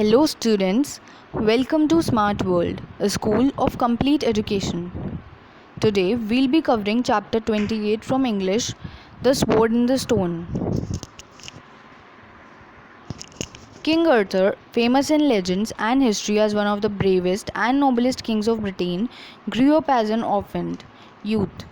Hello, students. Welcome to Smart World, a school of complete education. Today, we'll be covering chapter 28 from English, The Sword in the Stone. King Arthur, famous in legends and history as one of the bravest and noblest kings of Britain, grew up as an orphaned youth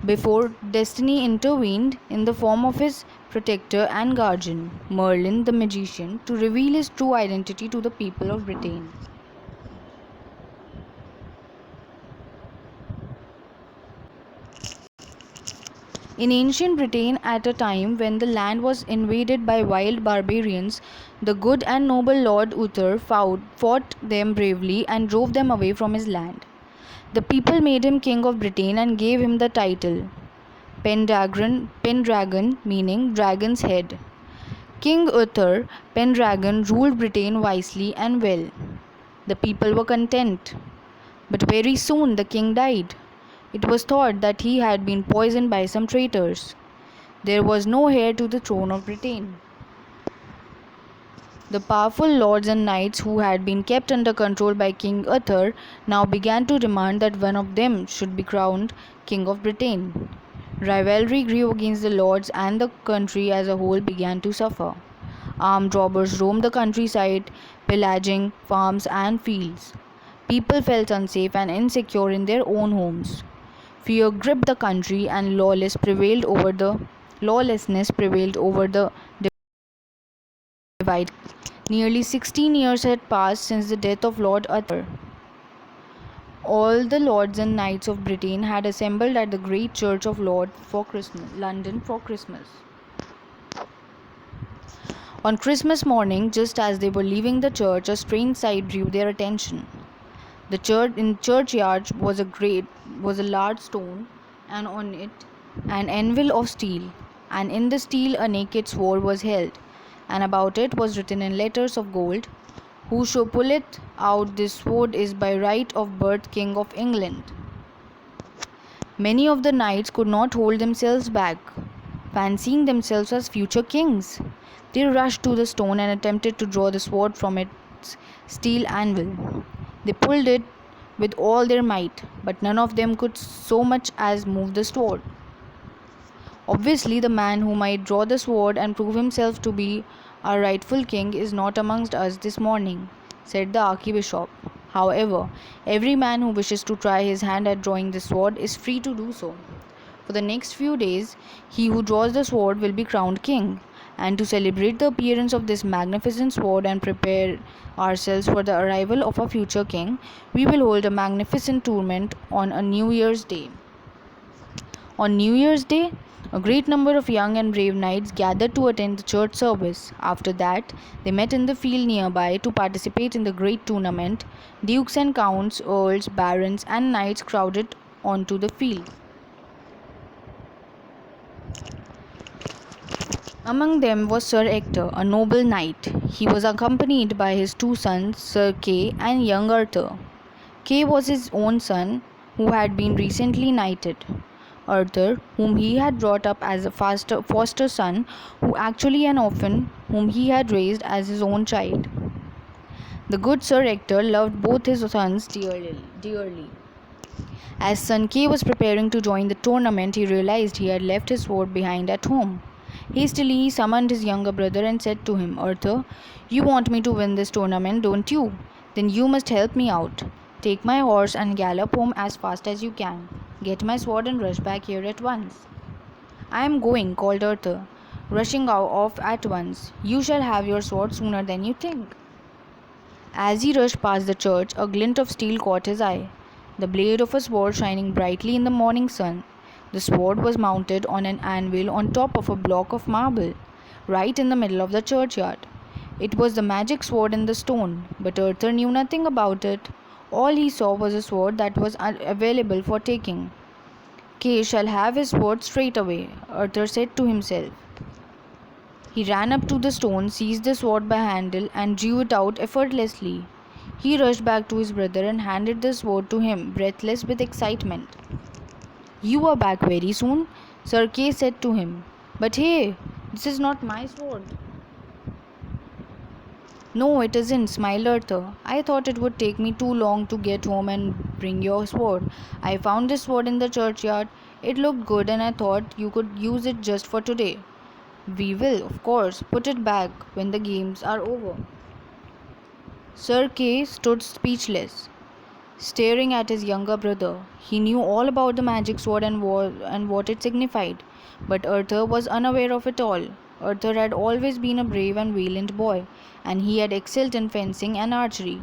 before destiny intervened in the form of his protector and guardian, Merlin the magician, to reveal his true identity to the people of Britain. In ancient Britain, at a time when the land was invaded by wild barbarians, the good and noble Lord Uther fought them bravely and drove them away from his land. The people made him king of Britain and gave him the title Pendragon, meaning dragon's head. King Uther Pendragon ruled Britain wisely and well. The people were content. But very soon the king died. It was thought that he had been poisoned by some traitors. There was no heir to the throne of Britain. The powerful lords and knights who had been kept under control by King Arthur now began to demand that one of them should be crowned King of Britain. Rivalry grew against the lords and the country as a whole began to suffer. Armed robbers roamed the countryside, pillaging farms and fields. People felt unsafe and insecure in their own homes. Fear gripped the country and lawlessness prevailed over the divide. Nearly 16 years had passed since the death of Lord Arthur. All the lords and knights of Britain had assembled at the great church of London for Christmas. On Christmas morning, just as they were leaving the church, a strange sight drew their attention. In churchyard was a large stone, and on it an anvil of steel, and in the steel a naked sword was held, and about it was written in letters of gold, "Who shall pull it out this sword is by right of birth King of England." Many of the knights could not hold themselves back, fancying themselves as future kings. They rushed to the stone and attempted to draw the sword from its steel anvil. They pulled it with all their might, but none of them could so much as move the sword. Obviously, the man who might draw the sword and prove himself to be our rightful king is not amongst us this morning, said the archbishop. However, every man who wishes to try his hand at drawing the sword is free to do so. For the next few days, he who draws the sword will be crowned king. And to celebrate the appearance of this magnificent sword and prepare ourselves for the arrival of a future king, we will hold a magnificent tournament on a New Year's Day. On New Year's Day, a great number of young and brave knights gathered to attend the church service. After that, they met in the field nearby to participate in the great tournament. Dukes and counts, earls, barons, and knights crowded onto the field. Among them was Sir Ector, a noble knight. He was accompanied by his two sons, Sir Kay and young Arthur. Kay was his own son, who had been recently knighted. Arthur, whom he had brought up as a foster son, who actually an orphan, whom he had raised as his own child. The good Sir Ector loved both his sons dearly. As son Kay was preparing to join the tournament, he realized he had left his sword behind at home. Hastily, he summoned his younger brother and said to him, "Arthur, you want me to win this tournament, don't you? Then you must help me out. Take my horse and gallop home as fast as you can. Get my sword and rush back here at once." "I am going," called Arthur, rushing off at once. "You shall have your sword sooner than you think." As he rushed past the church, a glint of steel caught his eye, the blade of a sword shining brightly in the morning sun. The sword was mounted on an anvil on top of a block of marble, right in the middle of the churchyard. It was the magic sword in the stone, but Arthur knew nothing about it. All he saw was a sword that was available for taking. "Kay shall have his sword straight away," Arthur said to himself. He ran up to the stone, seized the sword by handle, and drew it out effortlessly. He rushed back to his brother and handed the sword to him, breathless with excitement. "You are back very soon," Sir Kay said to him. "But hey, this is not my sword." No, it isn't, smiled Arthur. I thought it would take me too long to get home and bring your sword. I found this sword in the churchyard. It looked good and I thought you could use it just for today. We will, of course, put it back when the games are over. Sir Kay stood speechless, staring at his younger brother. He knew all about the magic sword and what it signified, but Arthur was unaware of it all. Arthur had always been a brave and valiant boy, and he had excelled in fencing and archery.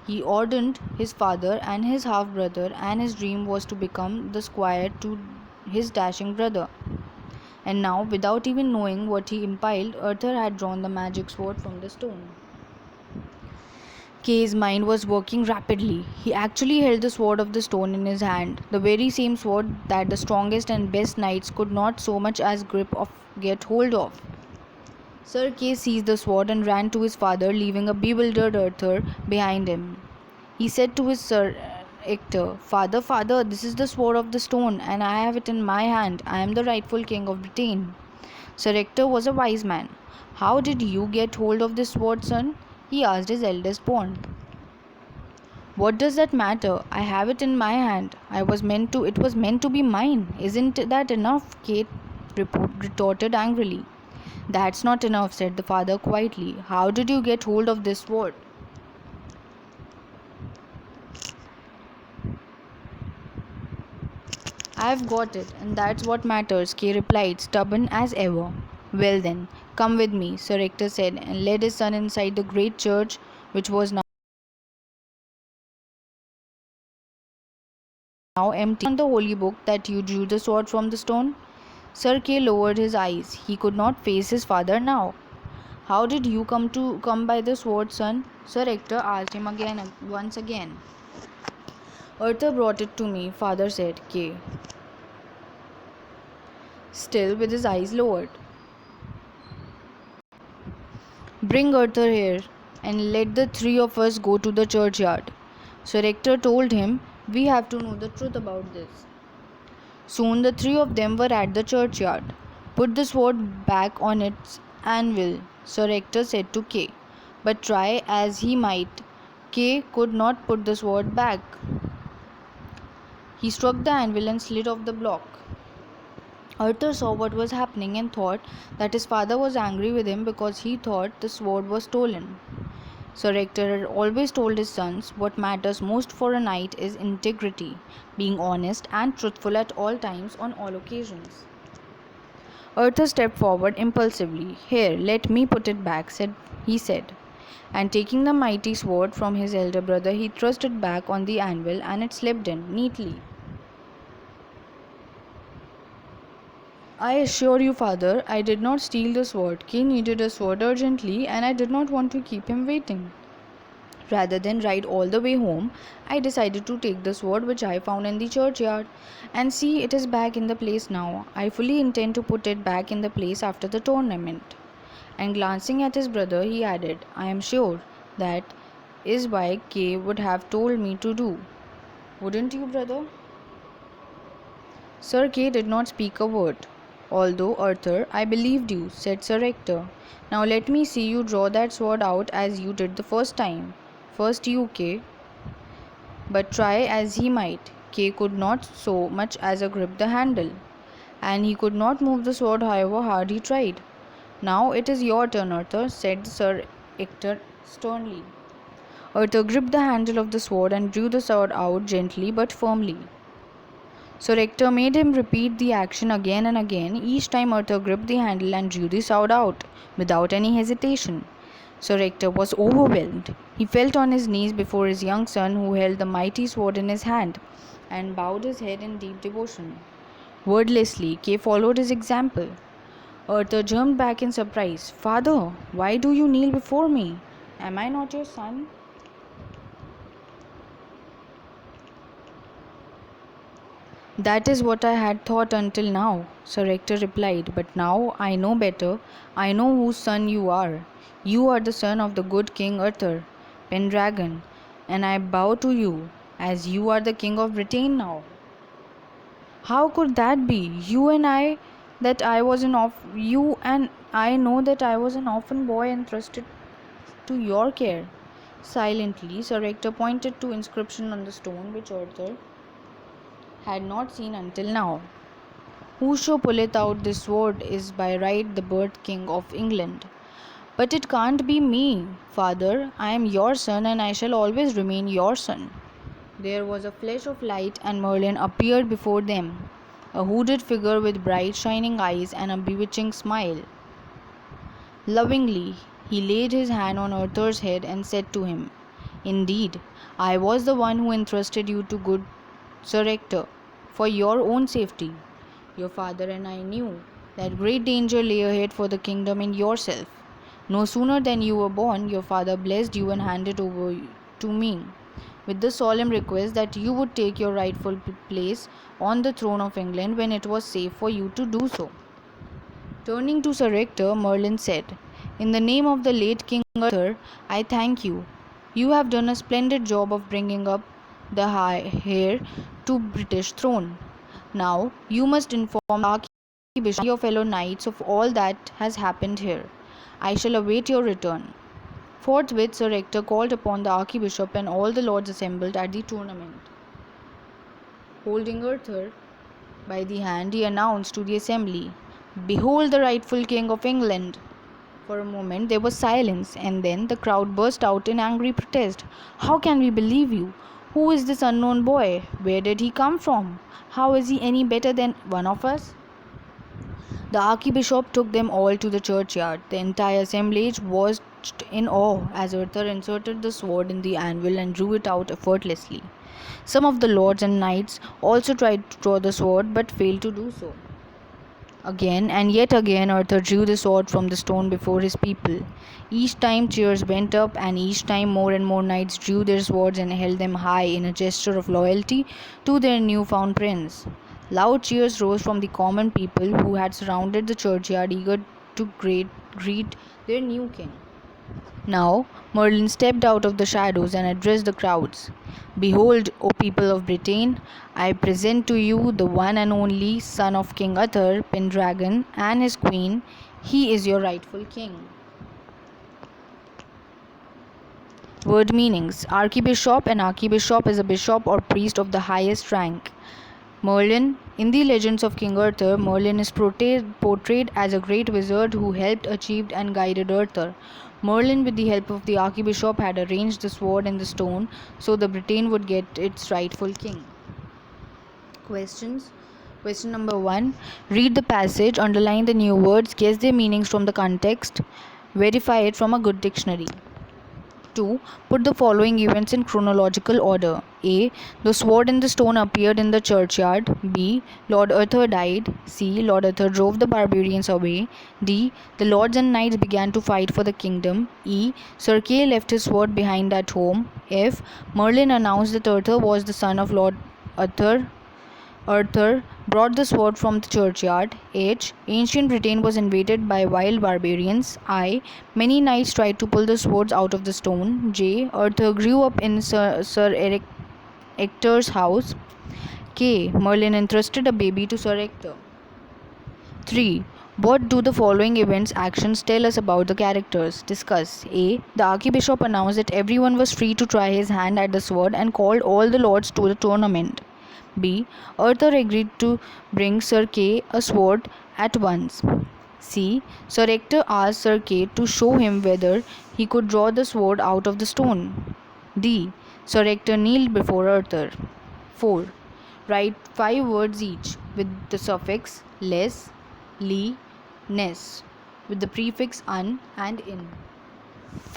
He ordained his father and his half brother, and his dream was to become the squire to his dashing brother. And now, without even knowing what he impiled, Arthur had drawn the magic sword from the stone. Kay's mind was working rapidly. He actually held the sword of the stone in his hand, the very same sword that the strongest and best knights could not so much as get hold of. Sir Kay seized the sword and ran to his father, leaving a bewildered Arthur behind him. He said to his Sir Ector, "Father, father, this is the sword of the stone, and I have it in my hand. I am the rightful king of Britain." Sir Ector was a wise man. "How did you get hold of this sword, son?" he asked his eldest born. "What does that matter? I have it in my hand. It was meant to be mine. Isn't that enough?" Kate retorted angrily. "That's not enough," said the father quietly. "How did you get hold of this sword?" "I've got it, and that's what matters," Kay replied, stubborn as ever. "Well then, come with me," Sir Ector said, and led his son inside the great church, which was now empty. "On the holy book that you drew the sword from the stone?" Sir Kay lowered his eyes. He could not face his father now. "How did you come by the sword, son?" Sir Ector asked him once again. "Arthur brought it to me," father said. Kay, still with his eyes lowered. "Bring Arthur here, and let the three of us go to the churchyard." Sir Ector told him, "We have to know the truth about this." Soon the three of them were at the churchyard. "Put the sword back on its anvil," Sir Ector said to Kay. But try as he might, Kay could not put the sword back. He struck the anvil and slid off the block. Arthur saw what was happening and thought that his father was angry with him because he thought the sword was stolen. Sir Ector had always told his sons what matters most for a knight is integrity, being honest and truthful at all times on all occasions. Arthur stepped forward impulsively. "Here, let me put it back," he said. And taking the mighty sword from his elder brother, he thrust it back on the anvil and it slipped in neatly. "I assure you, father, I did not steal the sword. Kay needed a sword urgently, and I did not want to keep him waiting. Rather than ride all the way home, I decided to take the sword which I found in the churchyard. And see, it is back in the place now. I fully intend to put it back in the place after the tournament." And glancing at his brother, he added, "I am sure that is why Kay would have told me to do. Wouldn't you, brother?" Sir Kay did not speak a word. "Although, Arthur, I believed you," said Sir Ector. "Now let me see you draw that sword out as you did the first time. First you, Kay." But try as he might, Kay could not so much as grip the handle, and he could not move the sword however hard he tried. "Now it is your turn, Arthur," said Sir Ector sternly. Arthur gripped the handle of the sword and drew the sword out gently but firmly. Sir Ector made him repeat the action again and again. Each time Arthur gripped the handle and drew the sword out, without any hesitation. Sir Ector was overwhelmed. He fell on his knees before his young son, who held the mighty sword in his hand, and bowed his head in deep devotion. Wordlessly, Kay followed his example. Arthur jumped back in surprise. "Father, why do you kneel before me? Am I not your son?" "That is what I had thought until now," Sir Ector replied. "But now I know better. I know whose son you are. You are the son of the good King Arthur, Pendragon, and I bow to you, as you are the King of Britain now." "How could that be? You and I know that I was an orphan boy entrusted to your care." Silently, Sir Ector pointed to inscription on the stone which Arthur had not seen until now. "Whoso pulleth out this sword is by right the birth king of England." "But it can't be me, father. I am your son, and I shall always remain your son." There was a flash of light, and Merlin appeared before them, a hooded figure with bright shining eyes and a bewitching smile. Lovingly, he laid his hand on Arthur's head and said to him, "Indeed, I was the one who entrusted you to good Sir Ector, for your own safety. Your father and I knew that great danger lay ahead for the kingdom in yourself. No sooner than you were born, your father blessed you and handed over to me, with the solemn request that you would take your rightful place on the throne of England when it was safe for you to do so." Turning to Sir Ector, Merlin said, "In the name of the late King Arthur, I thank you. You have done a splendid job of bringing up the heir to British throne. Now you must inform the Archbishop and your fellow knights of all that has happened here. I shall await your return." Forthwith, Sir Ector called upon the Archbishop and all the lords assembled at the tournament. Holding Arthur by the hand, he announced to the assembly, "Behold the rightful King of England." For a moment there was silence, and then the crowd burst out in angry protest. "How can we believe you? Who is this unknown boy? Where did he come from? How is he any better than one of us?" The Archbishop took them all to the churchyard. The entire assemblage was in awe as Arthur inserted the sword in the anvil and drew it out effortlessly. Some of the lords and knights also tried to draw the sword but failed to do so. Again and yet again Arthur drew the sword from the stone before his people. Each time cheers went up, and each time more and more knights drew their swords and held them high in a gesture of loyalty to their new-found prince. Loud cheers rose from the common people who had surrounded the churchyard, eager to greet their new king. Now Merlin stepped out of the shadows and addressed the crowds. "Behold, O people of Britain, I present to you the one and only son of King Arthur, Pendragon, and his queen. He is your rightful king." Word meanings. Archbishop. An archbishop is a bishop or priest of the highest rank. Merlin. In the legends of King Arthur, Merlin is portrayed as a great wizard who helped, achieved, and guided Arthur. Merlin, with the help of the archbishop, had arranged the sword and the stone so the Britain would get its rightful king. Questions. Question number 1. Read the passage, underline the new words, guess their meanings from the context, verify it from a good dictionary. 2. Put the following events in chronological order. A. The sword and the stone appeared in the churchyard. B. Lord Arthur died. C. Lord Arthur drove the barbarians away. D. The lords and knights began to fight for the kingdom. E. Sir Kay left his sword behind at home. F. Merlin announced that Arthur was the son of Lord Arthur. Arthur brought the sword from the churchyard. H. Ancient Britain was invaded by wild barbarians. I. Many knights tried to pull the swords out of the stone. J. Arthur grew up in Sir Ector's house. K. Merlin entrusted a baby to Sir Ector. 3. What do the following events actions tell us about the characters? Discuss. A. The Archbishop announced that everyone was free to try his hand at the sword and called all the lords to the tournament. B. Arthur agreed to bring Sir Kay a sword at once. C. Sir Ector asked Sir Kay to show him whether he could draw the sword out of the stone. D. Sir Ector kneeled before Arthur. 4. Write 5 words each with the suffix less, li, ness, with the prefix un and in.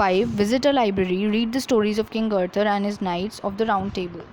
5. Visit a library, read the stories of King Arthur and his knights of the Round Table.